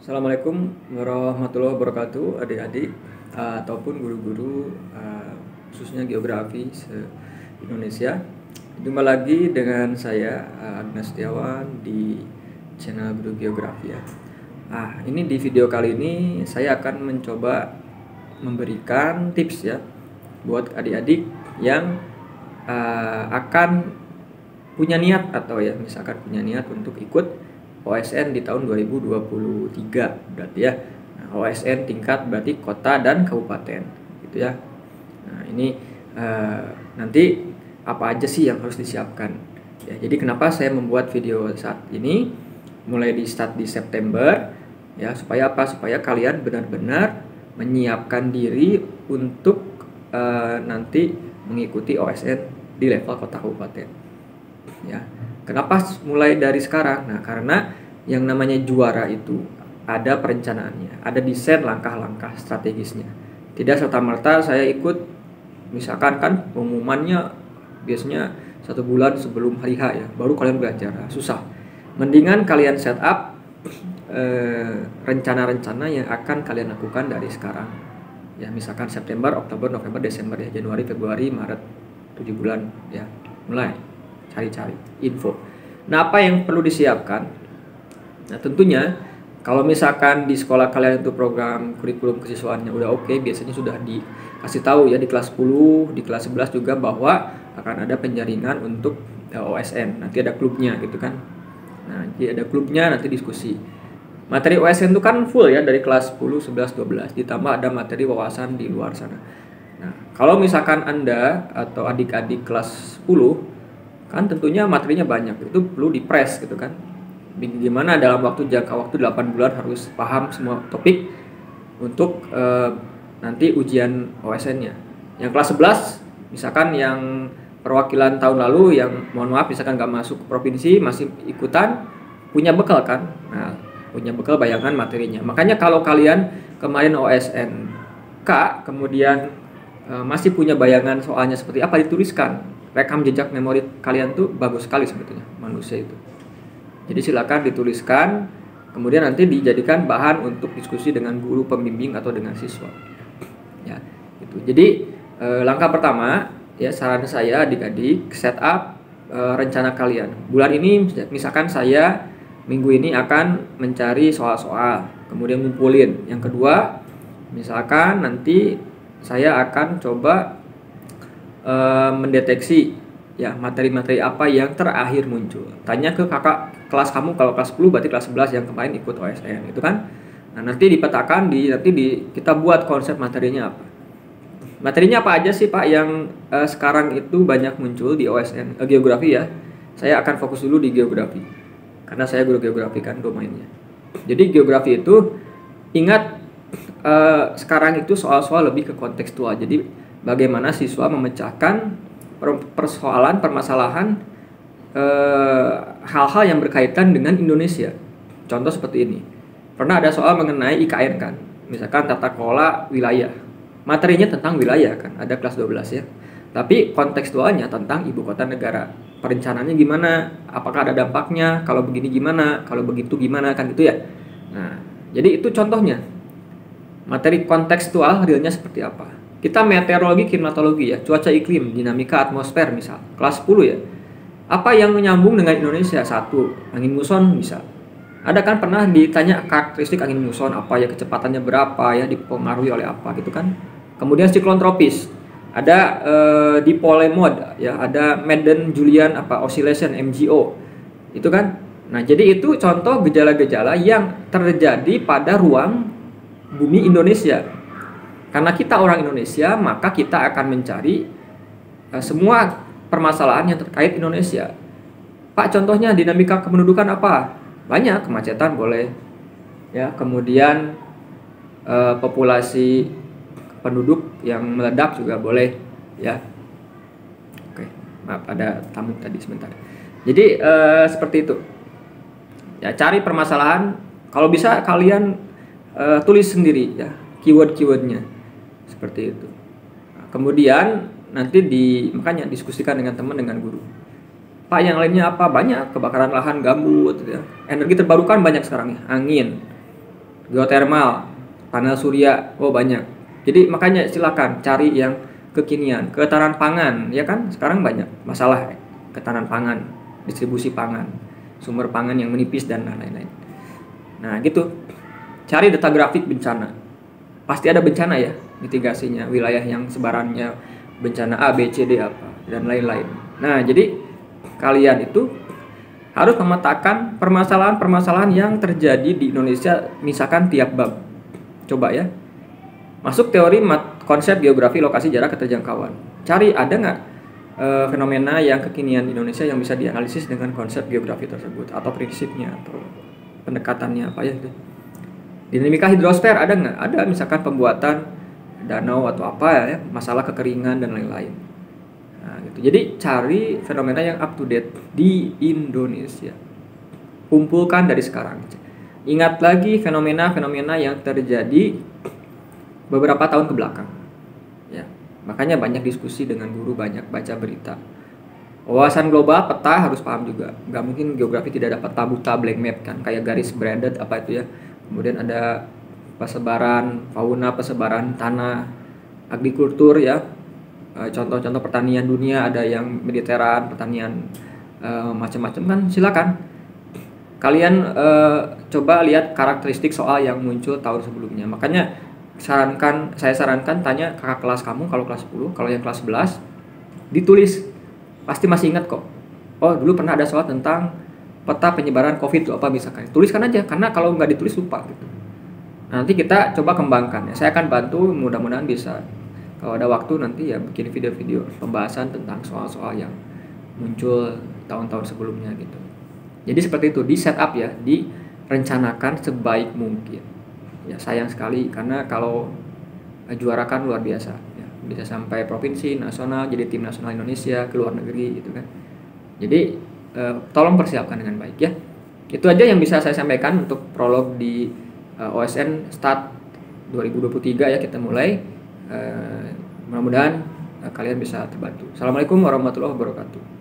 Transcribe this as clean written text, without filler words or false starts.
Assalamualaikum warahmatullahi wabarakatuh, adik-adik ataupun guru-guru khususnya geografi se-Indonesia. Jumpa lagi dengan saya Agnes Setiawan di channel Guru Geografi ya. Ini di video kali ini saya akan mencoba memberikan tips ya buat adik-adik yang akan punya niat atau ya misalkan punya niat untuk ikut OSN di tahun 2023 berarti ya. OSN tingkat berarti kota dan kabupaten gitu ya. Ini nanti apa aja sih yang harus disiapkan ya. Jadi kenapa saya membuat video saat ini mulai di start di September ya, supaya apa? Supaya kalian benar-benar menyiapkan diri untuk nanti mengikuti OSN di level kota kabupaten ya. Kenapa mulai dari sekarang? Nah, karena yang namanya juara itu ada perencanaannya, ada desain langkah-langkah strategisnya. Tidak serta-merta saya ikut, misalkan kan pengumumannya biasanya 1 bulan sebelum hari H ya, baru kalian belajar. Susah. Mendingan kalian set up rencana-rencana yang akan kalian lakukan dari sekarang. Ya, misalkan September, Oktober, November, Desember ya, Januari, Februari, Maret, 7 bulan ya. Mulai cari-cari info. Nah, apa yang perlu disiapkan? Nah, tentunya kalau misalkan di sekolah kalian itu program kurikulum kesiswaannya udah oke, biasanya sudah dikasih tahu ya di kelas 10, di kelas 11 juga bahwa akan ada penjaringan untuk OSN. Nanti ada klubnya gitu kan. Nah, nanti ada klubnya, nanti diskusi. Materi OSN itu kan full ya dari kelas 10, 11, 12, ditambah ada materi wawasan di luar sana. Nah, kalau misalkan Anda atau adik-adik kelas 10 kan tentunya materinya banyak, itu perlu dipres gitu kan. Gimana dalam jangka waktu 8 bulan harus paham semua topik untuk nanti ujian OSN-nya. Yang kelas 11 misalkan yang perwakilan tahun lalu yang mohon maaf misalkan nggak masuk ke provinsi masih ikutan, punya bekal kan. Nah, punya bekal bayangan materinya. Makanya kalau kalian kemarin OSN K kemudian masih punya bayangan soalnya seperti apa, dituliskan. Rekam jejak memori kalian tuh bagus sekali sebetulnya manusia itu. Jadi silakan dituliskan, kemudian nanti dijadikan bahan untuk diskusi dengan guru pembimbing atau dengan siswa. Ya, gitu. Jadi langkah pertama ya, saran saya adik-adik set up rencana kalian. Bulan ini misalkan saya minggu ini akan mencari soal-soal, kemudian ngumpulin. Yang kedua, misalkan nanti saya akan coba mendeteksi ya materi-materi apa yang terakhir muncul. Tanya ke kakak kelas kamu, kalau kelas 10 berarti kelas 11 yang kemarin ikut OSN itu kan. Nah, nanti dipetakan kita buat konsep materinya apa. Materinya apa aja sih Pak yang sekarang itu banyak muncul di OSN geografi ya. Saya akan fokus dulu di geografi. Karena saya guru geografi kan domainnya. Jadi geografi itu ingat sekarang itu soal-soal lebih ke kontekstual. Jadi bagaimana siswa memecahkan permasalahan hal-hal yang berkaitan dengan Indonesia. Contoh seperti ini. Pernah ada soal mengenai IKN kan. Misalkan tata kelola wilayah. Materinya tentang wilayah kan, ada kelas 12 ya. Tapi kontekstualnya tentang ibu kota negara. Perencanaannya gimana? Apakah ada dampaknya? Kalau begini gimana? Kalau begitu gimana kan gitu ya. Nah, jadi itu contohnya. Materi kontekstual realnya seperti apa? Kita meteorologi, klimatologi ya, cuaca iklim, dinamika atmosfer misal, kelas 10 ya. Apa yang menyambung dengan Indonesia? 1, angin muson misal. Ada kan pernah ditanya karakteristik angin muson apa ya, kecepatannya berapa ya, dipengaruhi oleh apa gitu kan. Kemudian siklon tropis. Ada dipole mode ya, ada Madden-Julian oscillation MJO. Itu kan. Nah, jadi itu contoh gejala-gejala yang terjadi pada ruang bumi Indonesia. Karena kita orang Indonesia, maka kita akan mencari semua permasalahan yang terkait Indonesia. Pak, contohnya dinamika kependudukan apa? Banyak, kemacetan boleh. Ya, kemudian populasi penduduk yang meledak juga boleh, ya. Oke, maaf ada tamu tadi sebentar. Jadi seperti itu. Ya, cari permasalahan. Kalau bisa kalian tulis sendiri ya, keyword-keywordnya. Seperti itu. Nah, kemudian nanti makanya diskusikan dengan teman, dengan guru. Pak, yang lainnya apa? Banyak, kebakaran lahan, gambut ya. Energi terbarukan banyak sekarang ya, angin. geothermal, panel surya, oh banyak. Jadi makanya silakan cari yang kekinian, ketahanan pangan, ya kan? Sekarang banyak masalah ketahanan pangan, distribusi pangan, sumber pangan yang menipis dan lain-lain. Nah, gitu. Cari data grafik bencana. Pasti ada bencana ya, mitigasinya, wilayah yang sebarannya bencana A, B, C, D apa dan lain-lain. Nah, jadi kalian itu harus memetakan permasalahan-permasalahan yang terjadi di Indonesia, misalkan tiap bab. Coba ya, masuk teori konsep geografi lokasi jarak keterjangkauan. Cari ada nggak fenomena yang kekinian di Indonesia yang bisa dianalisis dengan konsep geografi tersebut atau prinsipnya atau pendekatannya apa ya itu. Dinamika hidrosfer ada nggak? Ada, misalkan pembuatan danau atau apa ya, masalah kekeringan dan lain-lain. Nah, gitu. Jadi cari fenomena yang up to date di Indonesia. Kumpulkan dari sekarang. Ingat lagi fenomena-fenomena yang terjadi beberapa tahun ke belakang. Ya, makanya banyak diskusi dengan guru, banyak baca berita. Wawasan global, peta harus paham juga. Nggak mungkin geografi tidak ada peta buta, blank map kan, kayak garis branded apa itu ya. Kemudian ada persebaran fauna, persebaran tanah, agrikultur ya. Contoh-contoh pertanian dunia ada yang mediteran, pertanian macam-macam kan, silakan. Kalian coba lihat karakteristik soal yang muncul tahun sebelumnya. Makanya saya sarankan tanya kakak kelas kamu kalau kelas 10, kalau yang kelas 11 ditulis. Pasti masih ingat kok. Oh, dulu pernah ada soal tentang peta penyebaran COVID itu apa misalkan. Tuliskan aja, karena kalau nggak ditulis lupa gitu. Nanti kita coba kembangkan ya. Saya akan bantu, mudah-mudahan bisa. Kalau ada waktu nanti ya bikin video-video pembahasan tentang soal-soal yang muncul tahun-tahun sebelumnya gitu. Jadi seperti itu, di setup ya, direncanakan sebaik mungkin. Ya sayang sekali karena kalau juara kan luar biasa. Bisa sampai provinsi, nasional, jadi tim nasional Indonesia, ke luar negeri gitu kan. Jadi tolong persiapkan dengan baik ya. Itu aja yang bisa saya sampaikan untuk prolog di OSN Start 2023 ya, kita mulai. Mudah-mudahan kalian bisa terbantu. Assalamualaikum warahmatullahi wabarakatuh.